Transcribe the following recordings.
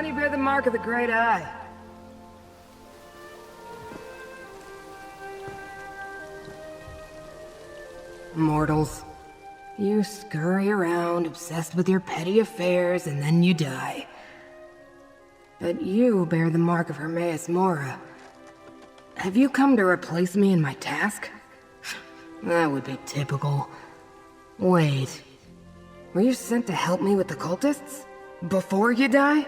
on you bear the mark of the Great Eye. Mortals. You scurry around, obsessed with your petty affairs, and then you die. But you bear the mark of Hermaeus Mora. Have you come to replace me in my task? That would be typical. Wait. Were you sent to help me with the cultists? Before you die?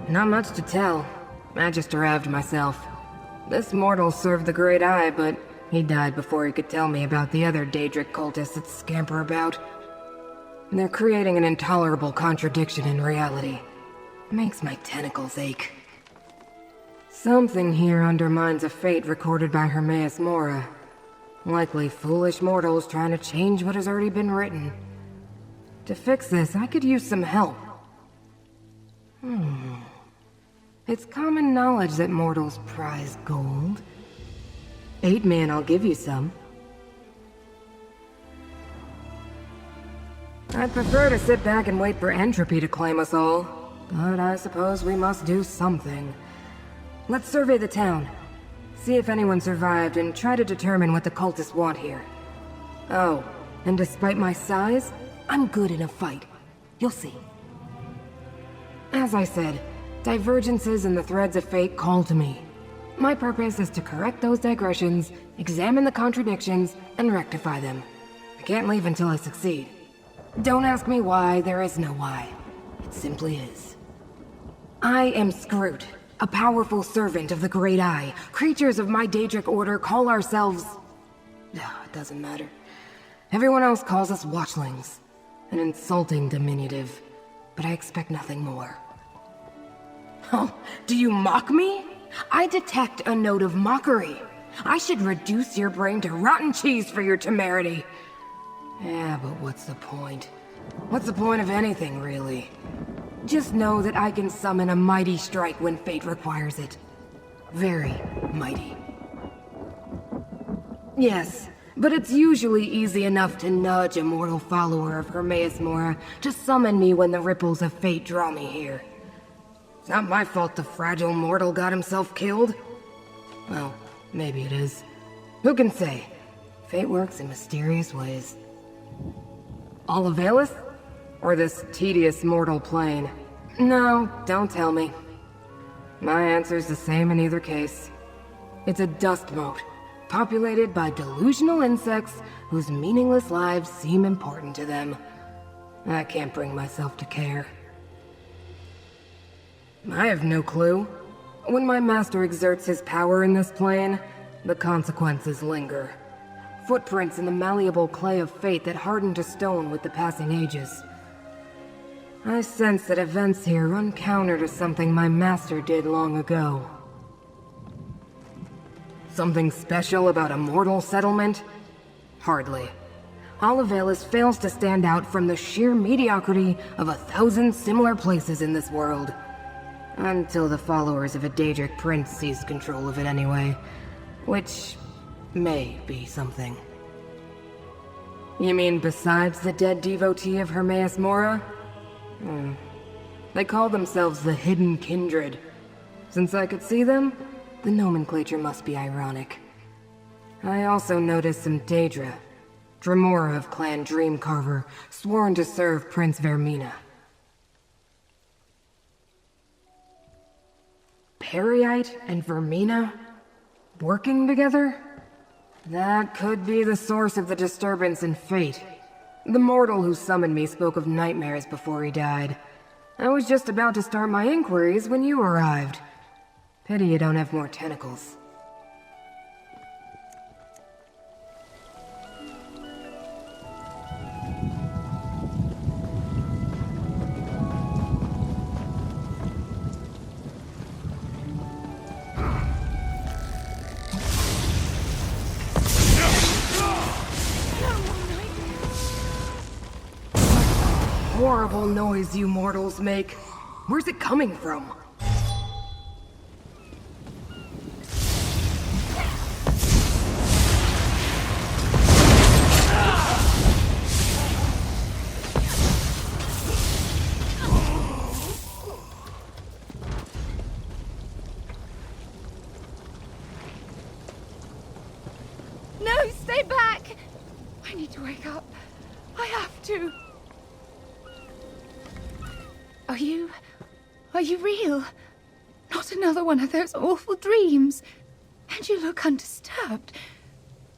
Not much to tell. I just arrived myself. This mortal served the Great Eye, but he died before he could tell me about the other Daedric cultists that scamper about. They're creating an intolerable contradiction in reality. Makes my tentacles ache. Something here undermines a fate recorded by Hermaeus Mora. Likely foolish mortals trying to change what has already been written. To fix this, I could use some help. It's common knowledge that mortals prize gold. 8 me and I'll give you some. I'd prefer to sit back and wait for entropy to claim us all, but I suppose we must do something. Let's survey the town. See if anyone survived and try to determine what the cultists want here. Oh, and despite my size, I'm good in a fight. You'll see. As I said, divergences in the threads of fate call to me. My purpose is to correct those digressions, examine the contradictions, and rectify them. I can't leave until I succeed. Don't ask me why, there is no why. It simply is. I am Scruut, a powerful servant of the Great Eye. Creatures of my Daedric order call ourselves... It doesn't matter. Everyone else calls us Watchlings. An insulting diminutive, but I expect nothing more. Oh, do you mock me? I detect a note of mockery. I should reduce your brain to rotten cheese for your temerity. Yeah, but what's the point? What's the point of anything, really? Just know that I can summon a mighty strike when fate requires it. Very mighty. Yes, but it's usually easy enough to nudge a mortal follower of Hermaeus Mora to summon me when the ripples of fate draw me here. It's not my fault the fragile mortal got himself killed. Well, maybe it is. Who can say? Fate works in mysterious ways. Alavelis? Or this tedious mortal plane? No, don't tell me. My answer's the same in either case. It's a dust mote, populated by delusional insects whose meaningless lives seem important to them. I can't bring myself to care. I have no clue. When my master exerts his power in this plane, the consequences linger. Footprints in the malleable clay of fate that harden to stone with the passing ages. I sense that events here run counter to something my master did long ago. Something special about a mortal settlement? Hardly. Alavelis fails to stand out from the sheer mediocrity of 1,000 similar places in this world. Until the followers of a Daedric prince seize control of it anyway. Which may be something. You mean besides the dead devotee of Hermaeus Mora? They call themselves the Hidden Kindred. Since I could see them, the nomenclature must be ironic. I also noticed some Daedra, Dremora of Clan Dreamcarver, sworn to serve Prince Vermina. Periite and Vermina? Working together? That could be the source of the disturbance in fate. The mortal who summoned me spoke of nightmares before he died. I was just about to start my inquiries when you arrived. Pity you don't have more tentacles. Horrible noise you mortals make. Where's it coming from? way back! I need to wake up. I have to. Are you real? Not another one of those awful dreams. And you look undisturbed.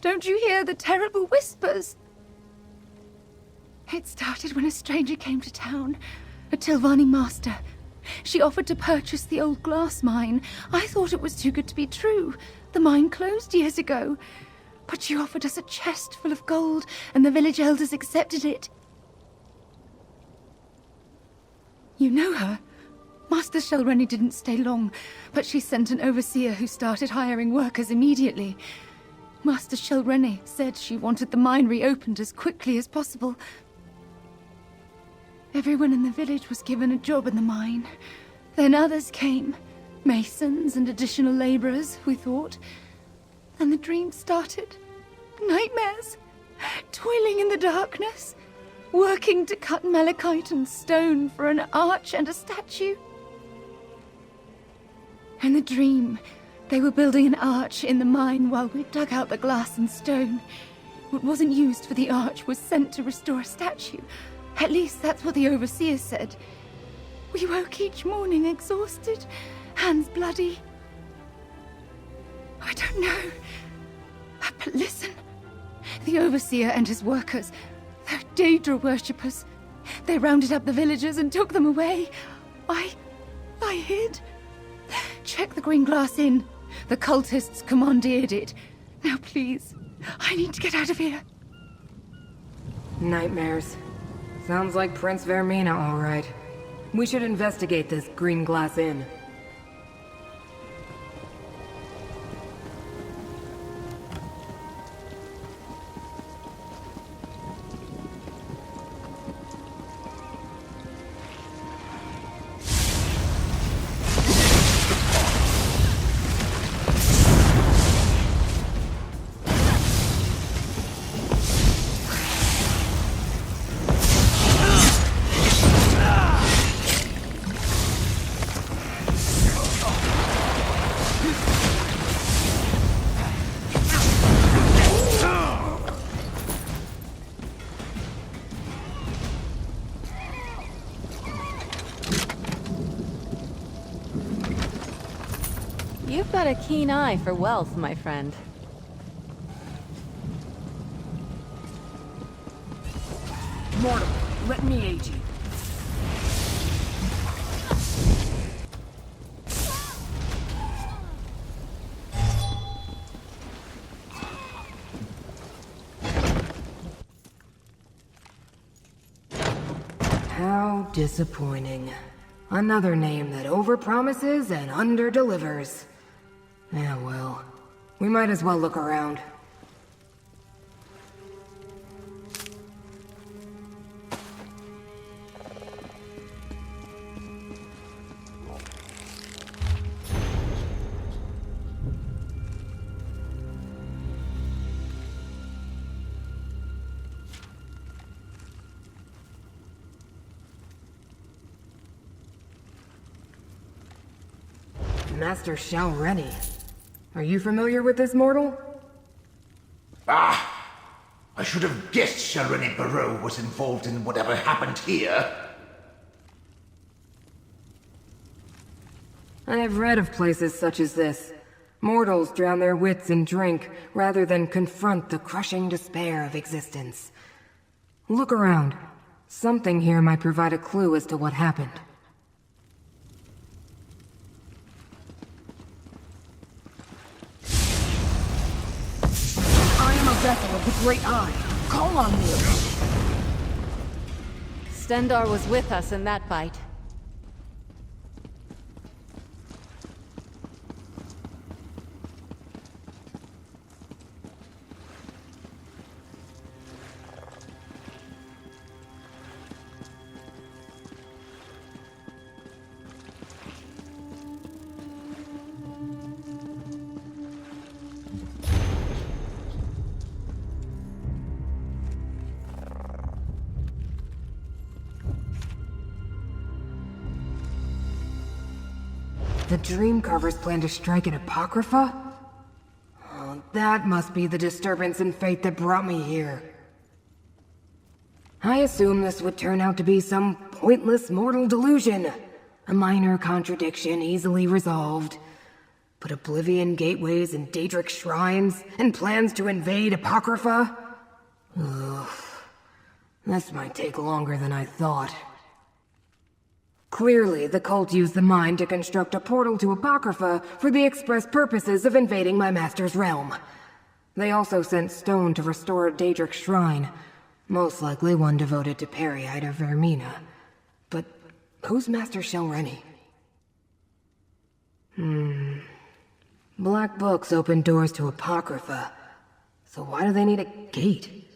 Don't you hear the terrible whispers? It started when a stranger came to town, a Tilvani master. She offered to purchase the old glass mine. I thought it was too good to be true. The mine closed years ago. But she offered us a chest full of gold, and the village elders accepted it. You know her? Master Shelreni didn't stay long, but she sent an overseer who started hiring workers immediately. Master Shelreni said she wanted the mine reopened as quickly as possible. Everyone in the village was given a job in the mine. Then others came. Masons and additional laborers, we thought. And the dream started. Nightmares. Toiling in the darkness. Working to cut malachite and stone for an arch and a statue. In the dream, they were building an arch in the mine while we dug out the glass and stone. What wasn't used for the arch was sent to restore a statue. At least that's what the overseer said. We woke each morning exhausted, hands bloody. I don't know. But listen. The overseer and his workers, they're Daedra worshippers. They rounded up the villagers and took them away. I hid. Check the green glass inn. The cultists commandeered it. Now please, I need to get out of here. Nightmares. Sounds like Prince Vermina, all right. We should investigate this green glass inn. You've got a keen eye for wealth, my friend. Mortal, let me aid you. How disappointing. Another name that overpromises and underdelivers. Yeah, well, we might as well look around. Master Shelreni. Are you familiar with this mortal? Ah! I should have guessed Shelreni Barrow was involved in whatever happened here. I have read of places such as this. Mortals drown their wits in drink, rather than confront the crushing despair of existence. Look around. Something here might provide a clue as to what happened. Vessel of the Great Eye. Call on me. Stendarr was with us in that fight. The Dreamcarvers plan to strike an Apocrypha? that must be the disturbance in fate that brought me here. I assumed this would turn out to be some pointless mortal delusion. A minor contradiction easily resolved. But Oblivion gateways and Daedric shrines, and plans to invade Apocrypha? Ugh. This might take longer than I thought. Clearly, the cult used the mind to construct a portal to Apocrypha for the express purposes of invading my master's realm. They also sent stone to restore a Daedric shrine, most likely one devoted to Periite or Vermina. But who's Master Shelreni? Black books open doors to Apocrypha, so why do they need a gate?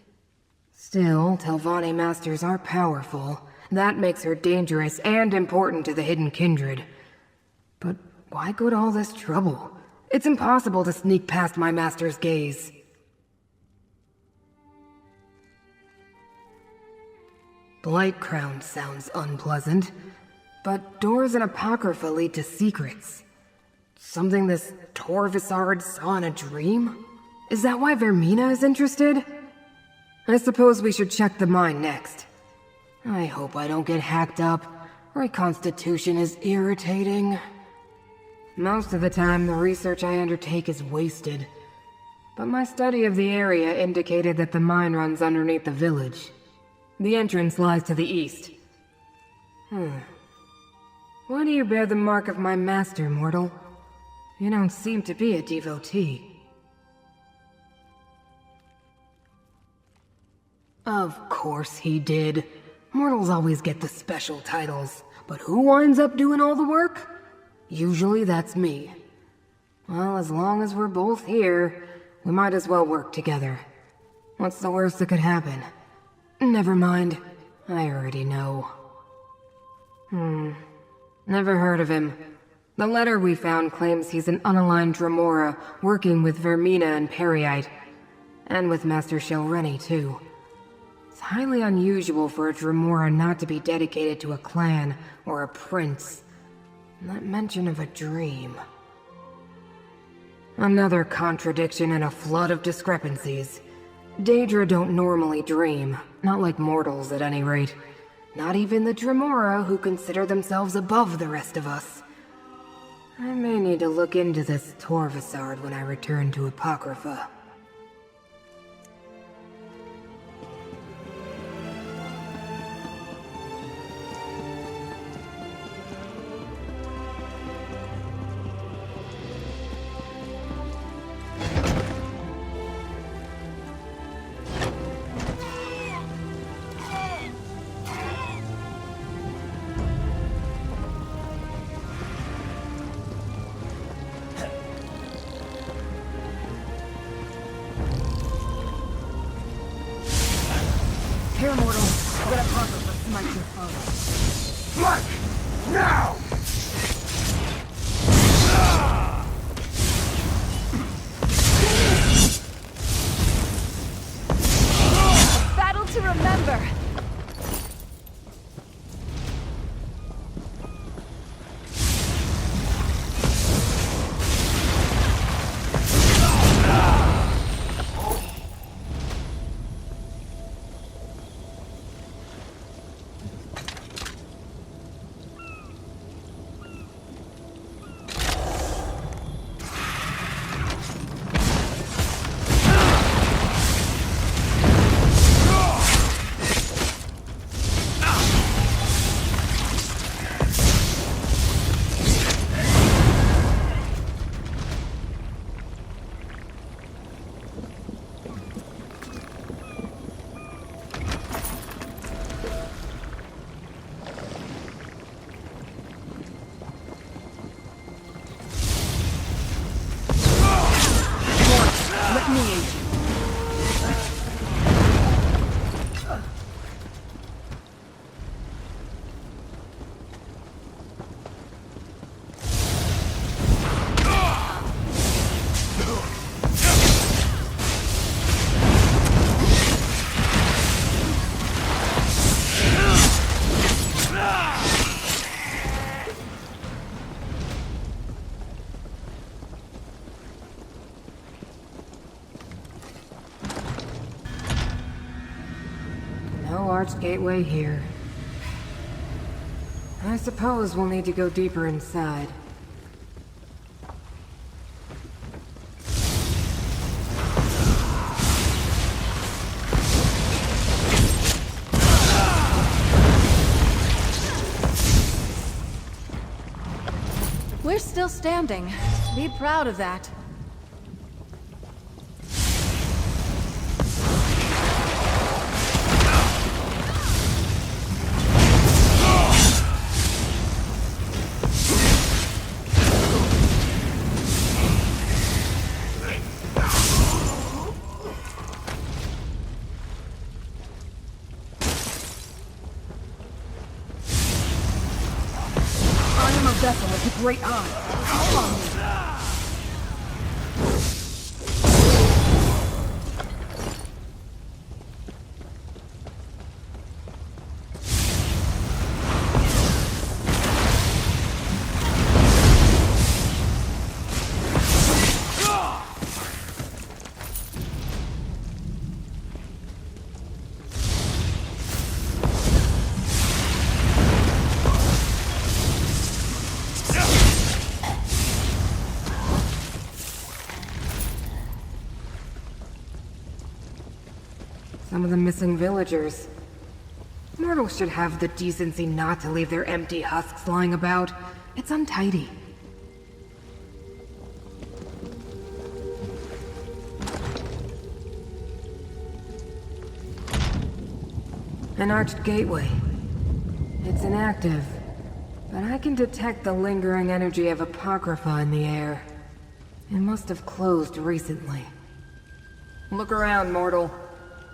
Still, Telvanni masters are powerful. That makes her dangerous and important to the Hidden Kindred. But why go to all this trouble? It's impossible to sneak past my master's gaze. Blightcrown sounds unpleasant, but doors in Apocrypha lead to secrets. Something this Torvisard saw in a dream? Is that why Vermina is interested? I suppose we should check the mine next. I hope I don't get hacked up. Reconstitution is irritating. Most of the time, the research I undertake is wasted. But my study of the area indicated that the mine runs underneath the village. The entrance lies to the east. Why do you bear the mark of my master, mortal? You don't seem to be a devotee. Of course he did. Mortals always get the special titles, but who winds up doing all the work? Usually that's me. Well, as long as we're both here, we might as well work together. What's the worst that could happen? Never mind. I already know. Never heard of him. The letter we found claims he's an unaligned Dremora working with Vermina and Periite. And with Master Shelreni, too. It's highly unusual for a Dremora not to be dedicated to a clan or a prince. Not mention of a dream. Another contradiction and a flood of discrepancies. Daedra don't normally dream, not like mortals at any rate. Not even the Dremora who consider themselves above the rest of us. I may need to look into this Torvisard when I return to Apocrypha. Here, mortal. Let Apocrypha smite your foe. Black! Now! Battle to remember! No arched gateway here. I suppose we'll need to go deeper inside. We're still standing. Be proud of that. Vessel with a great eye. Call on me. Some of the missing villagers. Mortals should have the decency not to leave their empty husks lying about. It's untidy. An arched gateway. It's inactive, but I can detect the lingering energy of Apocrypha in the air. It must have closed recently. Look around, mortal.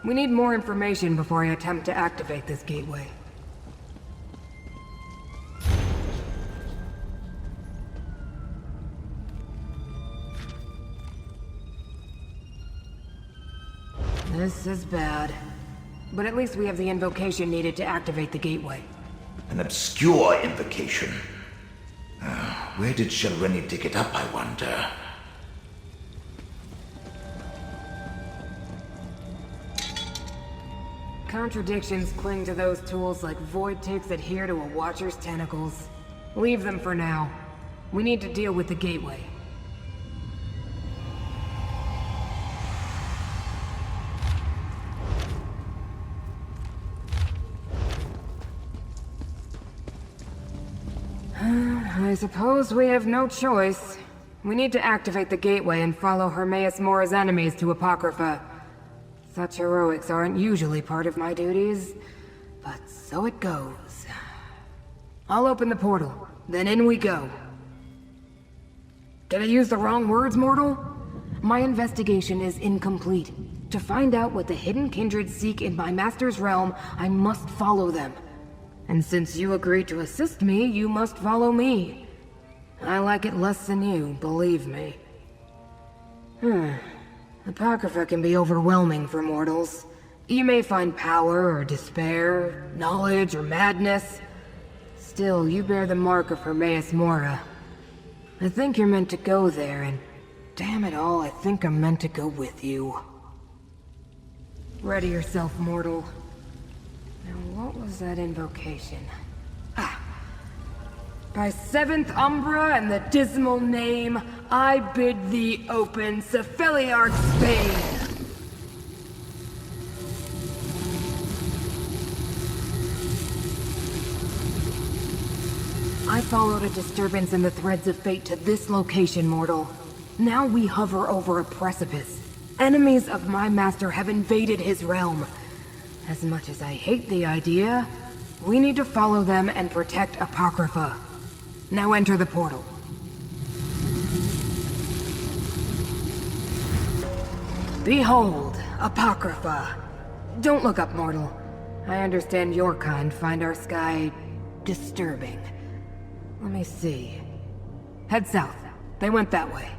We need more information before I attempt to activate this gateway. This is bad. But at least we have the invocation needed to activate the gateway. An obscure invocation. Where did Shalreni dig it up, I wonder? Contradictions cling to those tools like void ticks adhere to a watcher's tentacles. Leave them for now. We need to deal with the gateway. I suppose we have no choice. We need to activate the gateway and follow Hermaeus Mora's enemies to Apocrypha. Such heroics aren't usually part of my duties, but so it goes. I'll open the portal, then in we go. Did I use the wrong words, mortal? My investigation is incomplete. To find out what the hidden kindred seek in my master's realm, I must follow them. And since you agreed to assist me, you must follow me. I like it less than you, believe me. Apocrypha can be overwhelming for mortals. You may find power or despair, knowledge or madness. Still, you bear the mark of Hermaeus Mora. I think you're meant to go there, and damn it all, I think I'm meant to go with you. Ready yourself, mortal. Now, what was that invocation? By seventh Umbra and the dismal name, I bid thee open Cephaliarch's Bane! I followed a disturbance in the threads of fate to this location, mortal. Now we hover over a precipice. Enemies of my master have invaded his realm. As much as I hate the idea, we need to follow them and protect Apocrypha. Now enter the portal. Behold, Apocrypha. Don't look up, mortal. I understand your kind find our sky disturbing. Let me see. Head south. They went that way.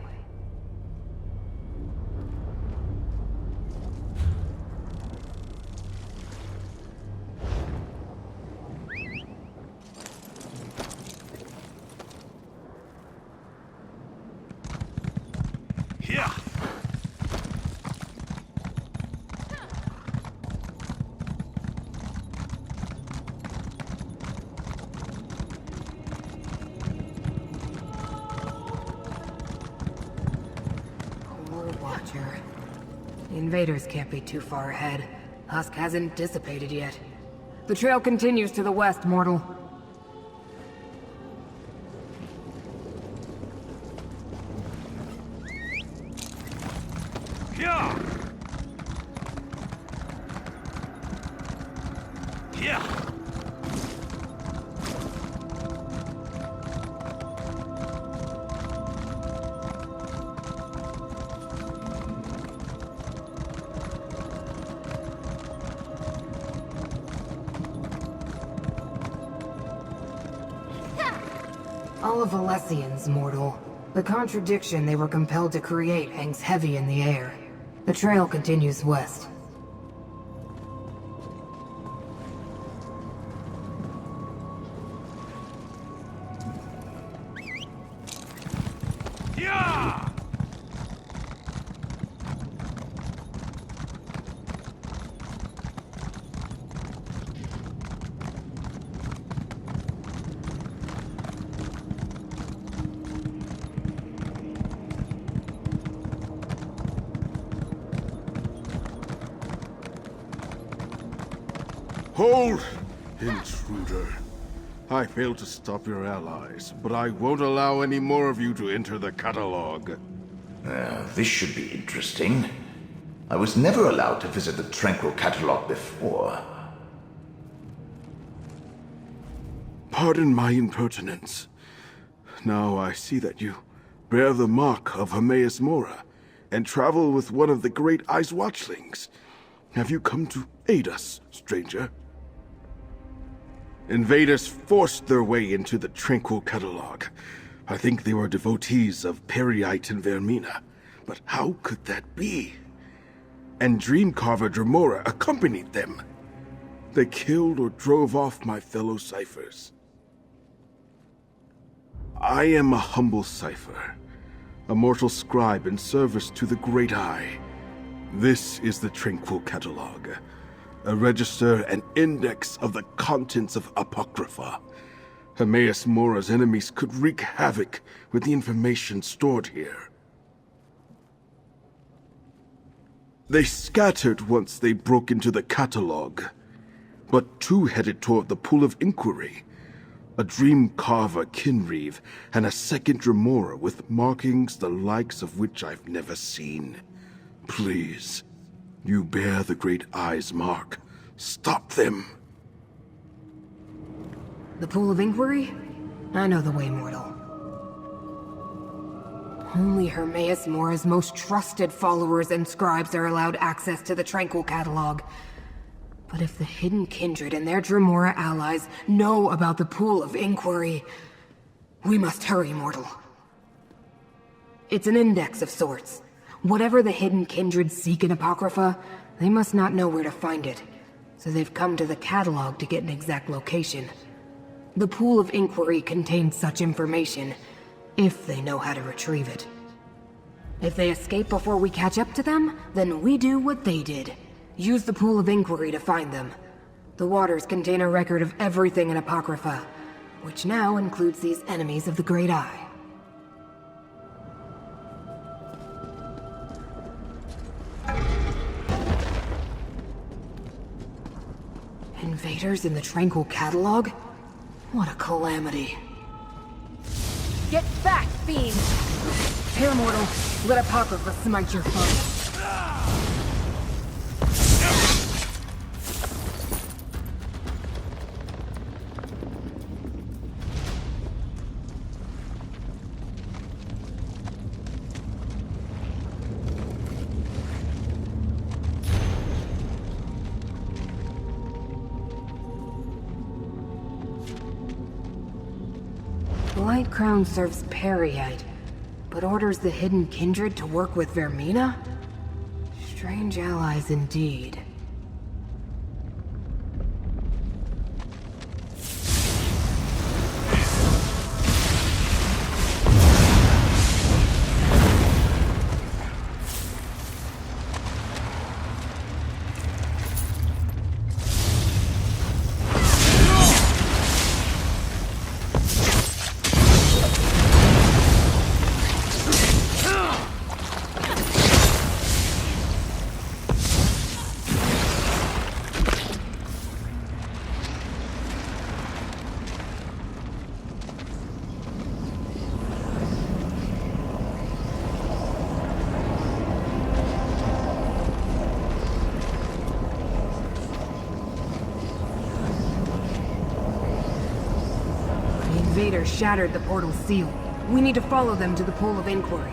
invaders can't be too far ahead. Husk hasn't dissipated yet. The trail continues to the west, mortal. Yeah. Yeah. Alavelisians, mortal. The contradiction they were compelled to create hangs heavy in the air. The trail continues west. Yeah. Hold! Intruder. I failed to stop your allies, but I won't allow any more of you to enter the catalog. This should be interesting. I was never allowed to visit the Tranquil Catalog before. Pardon my impertinence. Now I see that you bear the mark of Hermaeus Mora, and travel with one of the Great Eye's Watchlings. Have you come to aid us, stranger? Invaders forced their way into the Tranquil Catalog. I think they were devotees of Periite and Vermina. But how could that be? And Dreamcarver Dremora accompanied them. They killed or drove off my fellow ciphers. I am a humble cipher, a mortal scribe in service to the Great Eye. This is the Tranquil Catalog, a register and index of the contents of Apocrypha. Hermaeus Mora's enemies could wreak havoc with the information stored here. They scattered once they broke into the catalog, but two headed toward the Pool of Inquiry. A Dreamcarver Kinreeve and a second Dremora with markings the likes of which I've never seen. Please, you bear the Great Eye's mark. Stop them! The Pool of Inquiry? I know the way, mortal. Only Hermaeus Mora's most trusted followers and scribes are allowed access to the Tranquil Catalog. But if the Hidden Kindred and their Dremora allies know about the Pool of Inquiry, we must hurry, mortal. It's an index of sorts. Whatever the Hidden Kindred seek in Apocrypha, they must not know where to find it. So they've come to the catalog to get an exact location. The Pool of Inquiry contains such information, if they know how to retrieve it. If they escape before we catch up to them, then we do what they did. Use the Pool of Inquiry to find them. The waters contain a record of everything in Apocrypha, which now includes these enemies of the Great Eye. Invaders in the Tranquil Catalog? What a calamity. Get back, fiend! Here, mortal. Let Apocrypha smite your foe. Light Crown serves Periite, but orders the Hidden Kindred to work with Vermina? Strange allies indeed. invaders shattered the portal's seal. We need to follow them to the Pool of Inquiry.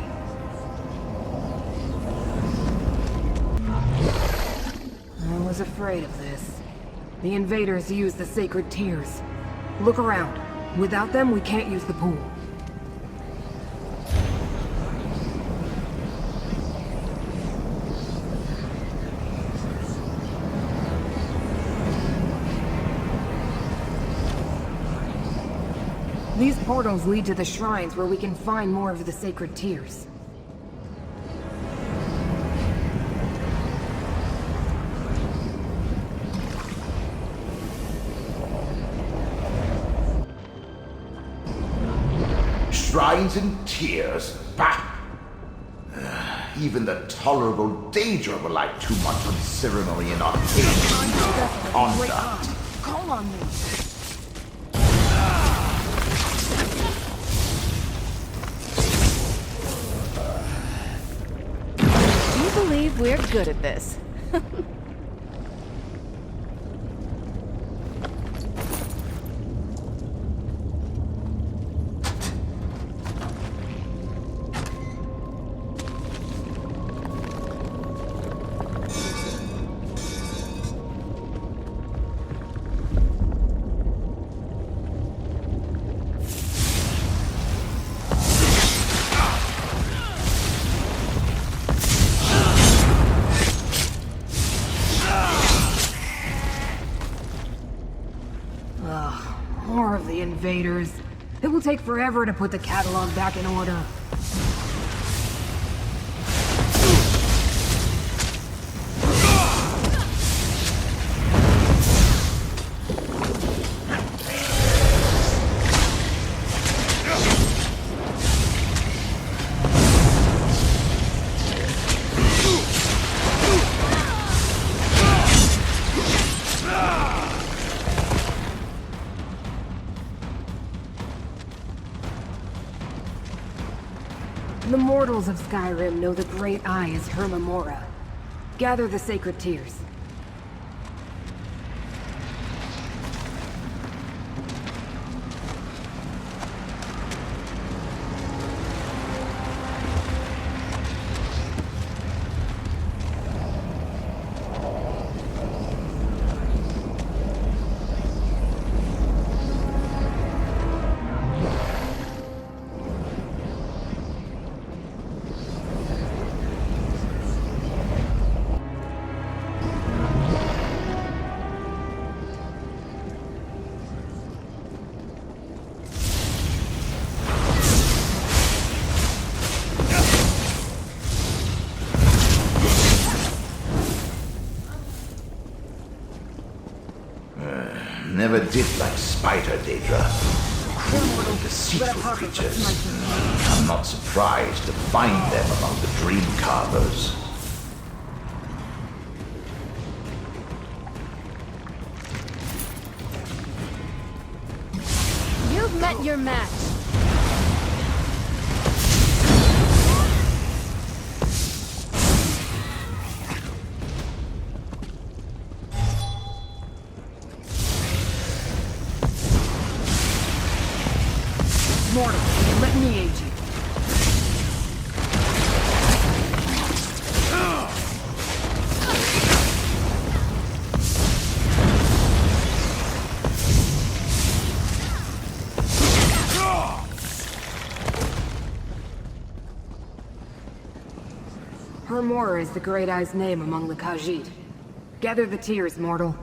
I was afraid of this. The invaders use the sacred tears. Look around. Without them, we can't use the pool. These portals lead to the shrines where we can find more of the sacred tears. Shrines and tears? Bah! Even the tolerable Daedra will like too much on ceremony and arcane conduct. Call on me. Do you believe we're good at this? More of the invaders. It will take forever to put the catalog back in order. The mortals of Skyrim know the Great Eye is Hermamora. Gather the sacred tears. Never did like spider, Daedra. Cruel and deceitful creatures. I'm not surprised to find them among the dream carvers. You've met your match. Mortal, let me aid you. Hermora is the Great Eye's name among the Khajiit. Gather the tears, mortal.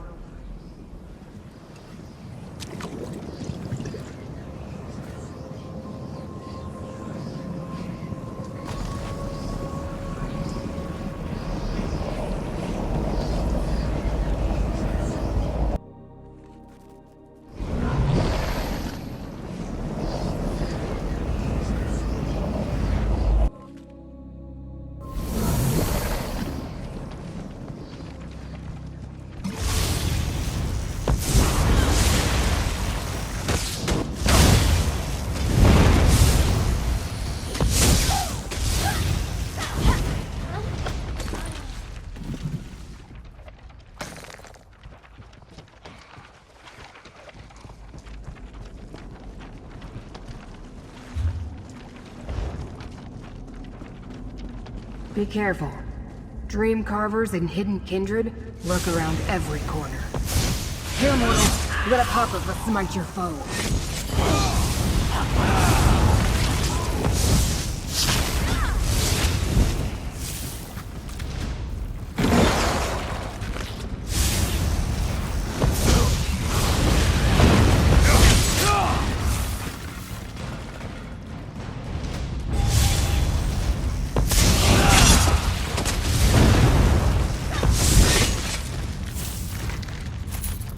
Be careful. Dream carvers and hidden kindred lurk around every corner. Here, mortal. Let a pop-up smite your foe.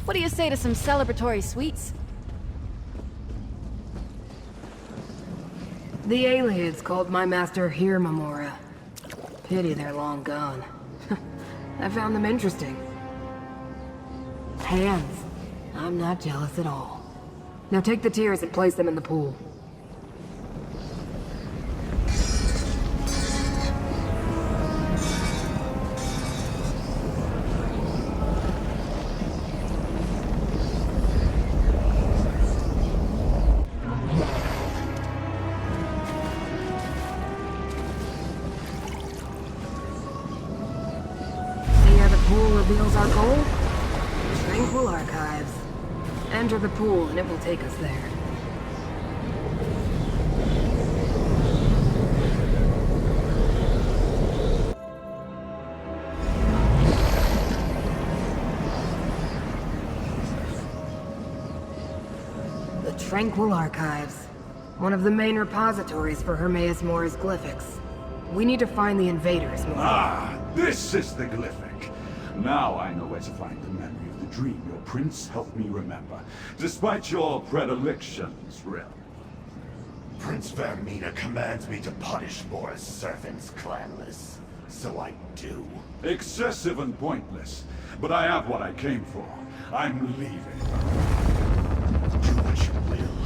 What do you say to some celebratory sweets? The aliens called my master here Mamora. Pity they're long gone. I found them interesting. Hands. I'm not jealous at all. Now take the tears and place them in the pool. Reveals our goal? Tranquil Archives. Enter the pool and it will take us there. The Tranquil Archives. One of the main repositories for Hermaeus Mora's glyphics. We need to find the invaders, Mora. Ah, this is the glyphic. Now I know where to find the memory of the dream your prince helped me remember, despite your predilections, Rel. Prince Vermina commands me to punish Mora's servants, clanless. So I do. Excessive and pointless, but I have what I came for. I'm leaving. Do what you will.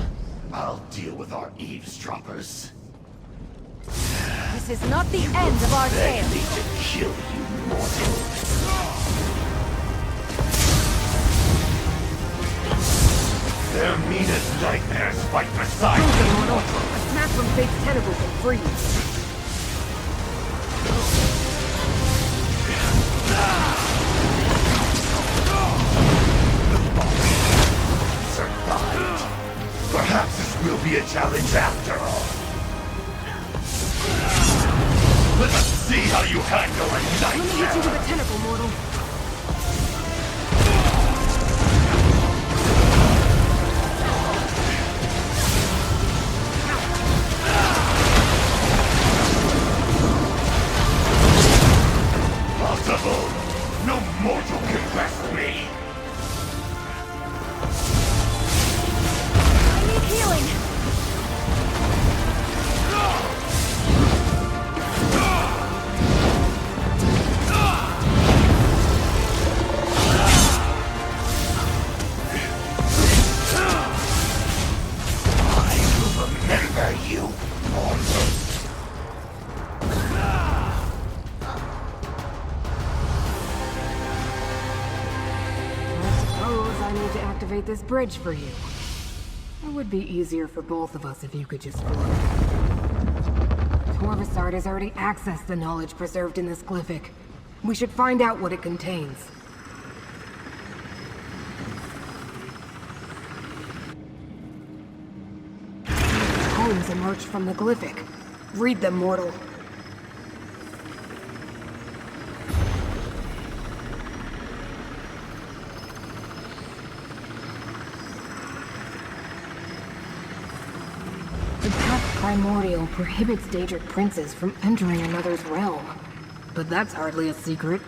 I'll deal with our eavesdroppers. This is not the end of our Beg tale. me to kill you, mortal. Vermina's nightmares fight beside me. A snap from Fate's tentacle can free you. Survived. Perhaps this will be a challenge after all. Let us see how you handle a Let me hit you nightmare. with a tentacle, mortal. Possible. No mortal can best me. I need healing. I will remember you, mortal. I suppose I need to activate this bridge for you. It would be easier for both of us if you could just float. Torvasard has already accessed the knowledge preserved in this glyphic. We should find out what it contains. Poems emerged from the glyphic. Read them, mortal. The path primordial prohibits Daedric princes from entering another's realm. But that's hardly a secret.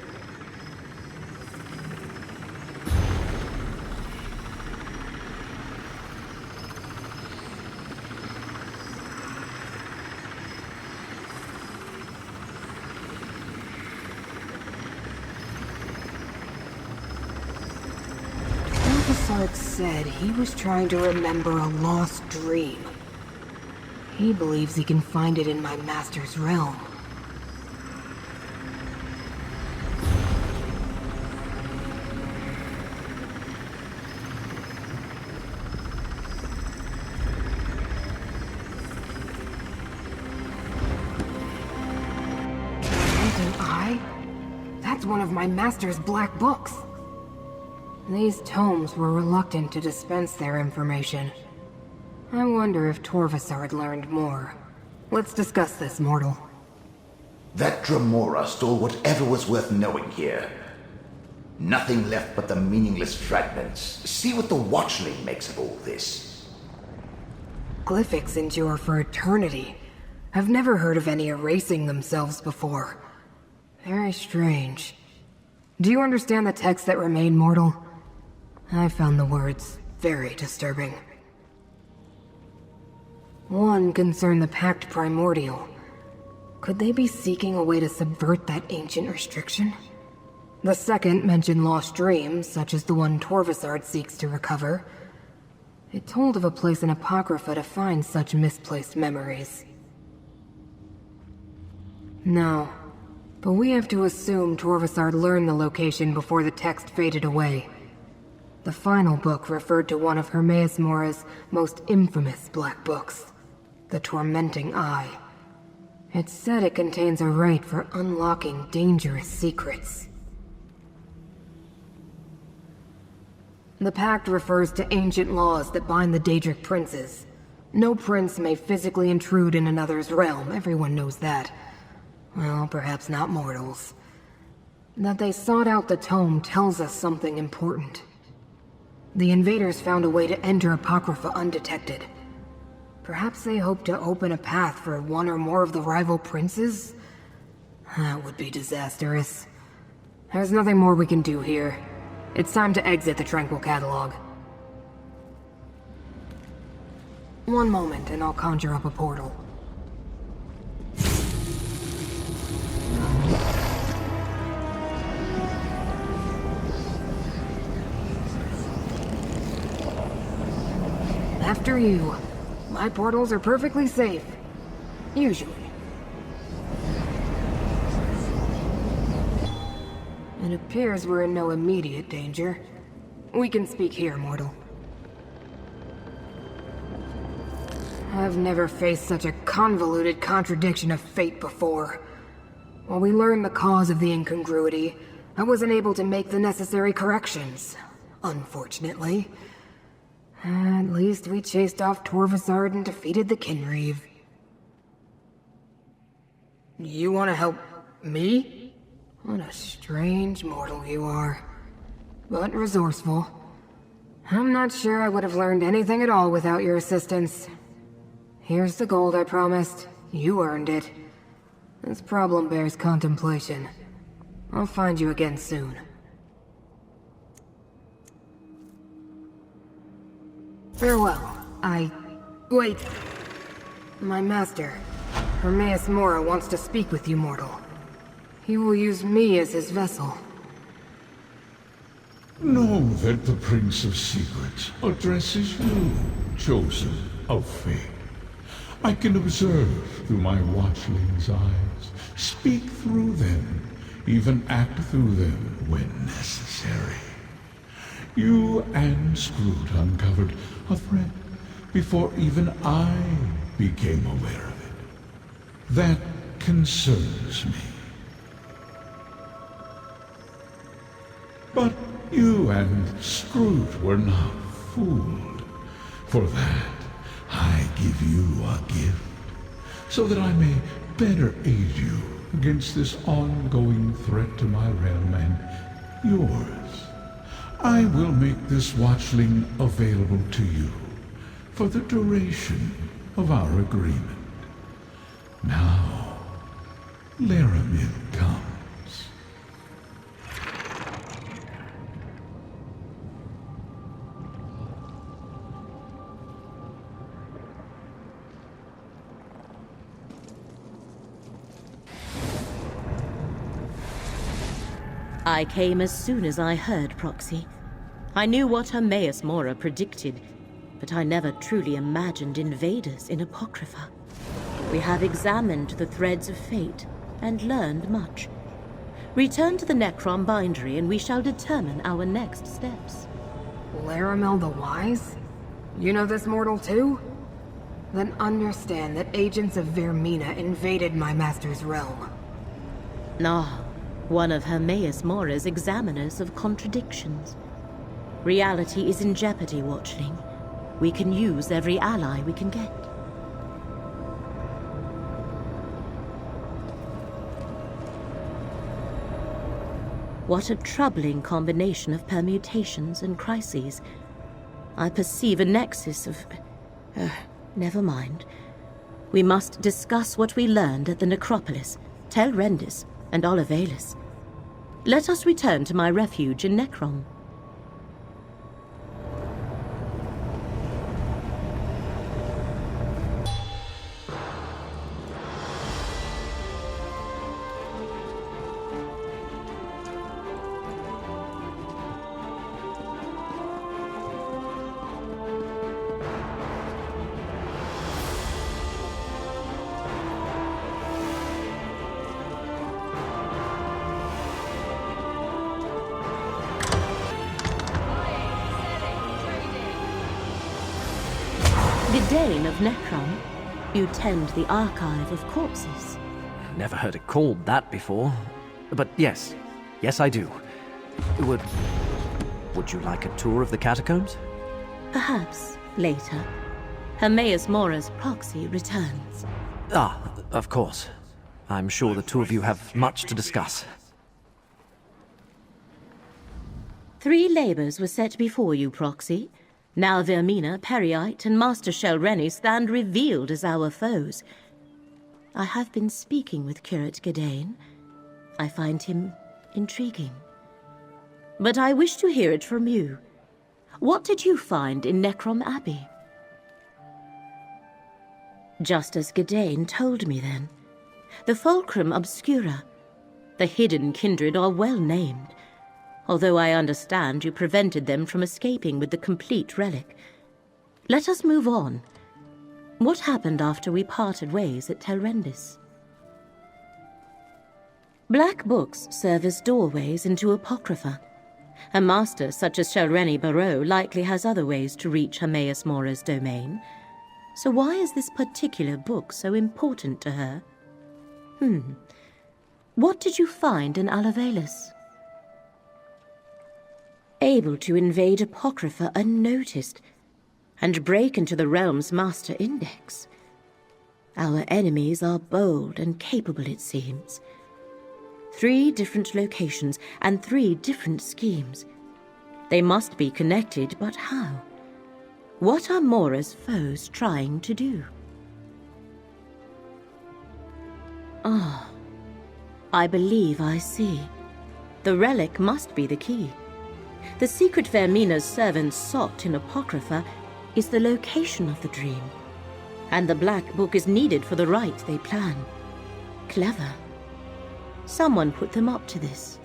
Torvasard said he was trying to remember a lost dream. He believes he can find it in my master's realm. one of my master's black books. These tomes were reluctant to dispense their information. I wonder if Torvasard learned more. Let's discuss this, mortal. That Dremora stole whatever was worth knowing here. Nothing left but the meaningless fragments. See what the Watchling makes of all this. Glyphics endure for eternity. I've never heard of any erasing themselves before. Very strange. Do you understand the text that remain, mortal? I found the words very disturbing. One concerned the Pact Primordial. Could they be seeking a way to subvert that ancient restriction? The second mentioned lost dreams, such as the one Torvasard seeks to recover. It told of a place in Apocrypha to find such misplaced memories. No, but we have to assume Torvasard learned the location before the text faded away. The final book referred to one of Hermaeus Mora's most infamous black books, The Tormenting Eye. It said it contains a rite for unlocking dangerous secrets. The Pact refers to ancient laws that bind the Daedric princes. No prince may physically intrude in another's realm, everyone knows that. Well, perhaps not mortals. That they sought out the tome tells us something important. The invaders found a way to enter Apocrypha undetected. Perhaps they hoped to open a path for one or more of the rival princes? That would be disastrous. There's nothing more we can do here. It's time to exit the Tranquil Catalog. One moment and I'll conjure up a portal. After you. My portals are perfectly safe. Usually. It appears we're in no immediate danger. We can speak here, mortal. I've never faced such a convoluted contradiction of fate before. While we learned the cause of the incongruity, I wasn't able to make the necessary corrections. Unfortunately. At least we chased off Torvasard and defeated the Kinreeve. You want to help me? What a strange mortal you are. But resourceful. I'm not sure I would have learned anything at all without your assistance. Here's the gold I promised. You earned it. This problem bears contemplation. I'll find you again soon. Farewell. Wait. My master, Hermaeus Mora, wants to speak with you, mortal. He will use me as his vessel. Know that the Prince of Secrets addresses you, chosen of fate. I can observe through my watchling's eyes, speak through them, even act through them when necessary. You and Scruut uncovered a threat before even I became aware of it. That concerns me. But you and Scruut were not fooled. For that, I give you a gift, so that I may better aid you against this ongoing threat to my realm and yours. I will make this watchling available to you for the duration of our agreement. Now, Laramid comes. I came as soon as I heard Proxy. I knew what Hermaeus Mora predicted, but I never truly imagined invaders in Apocrypha. We have examined the threads of fate and learned much. Return to the Necrom bindery and we shall determine our next steps. Laramel the Wise? You know this mortal too? Then understand that agents of Vermina invaded my master's realm. Ah, one of Hermaeus Mora's examiners of contradictions. Reality is in jeopardy, Watchling. We can use every ally we can get. What a troubling combination of permutations and crises. I perceive a nexus of... never mind. We must discuss what we learned at the Necropolis, Tel Rendis, and Alavelis. Let us return to my refuge in Necrom. Gedane of Necrom, you tend the archive of corpses. Never heard it called that before. But yes, I do. Would you like a tour of the catacombs? Perhaps later. Hermaeus Mora's Proxy returns. Ah, of course. I'm sure the two of you have much to discuss. 3 labors were set before you, Proxy. Now Vermina, Periite, and Master Shelreni stand revealed as our foes. I have been speaking with Curate Gedane. I find him intriguing. But I wish to hear it from you. What did you find in Necrom Abbey? Just as Gedane told me then. The Fulcrum Obscura. The hidden kindred are well named. Although I understand you prevented them from escaping with the complete relic. Let us move on. What happened after we parted ways at Tel Rendis? Black books serve as doorways into Apocrypha. A master such as Shelreni Barrow likely has other ways to reach Hermaeus Mora's domain. So why is this particular book so important to her? What did you find in Alavelis? Able to invade Apocrypha unnoticed, and break into the realm's master index. Our enemies are bold and capable, it seems. 3 different locations and 3 different schemes. They must be connected, but how? What are Mora's foes trying to do? I believe I see. The relic must be the key. The secret Vermina's servants sought in Apocrypha is the location of the dream. And the Black Book is needed for the rite they plan. Clever. Someone put them up to this.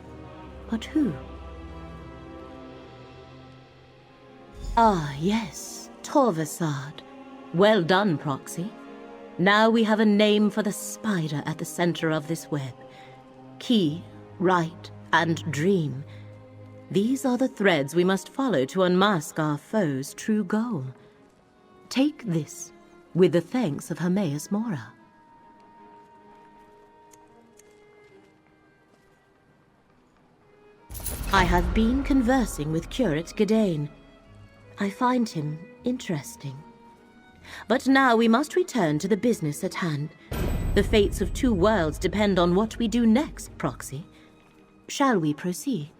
But who? Ah, yes. Torvasad. Well done, Proxy. Now we have a name for the spider at the center of this web. Key, rite, and dream. These are the threads we must follow to unmask our foe's true goal. Take this, with the thanks of Hermaeus Mora. I have been conversing with Curate Gedane. I find him interesting. But now we must return to the business at hand. The fates of 2 worlds depend on what we do next, Proxy. Shall we proceed?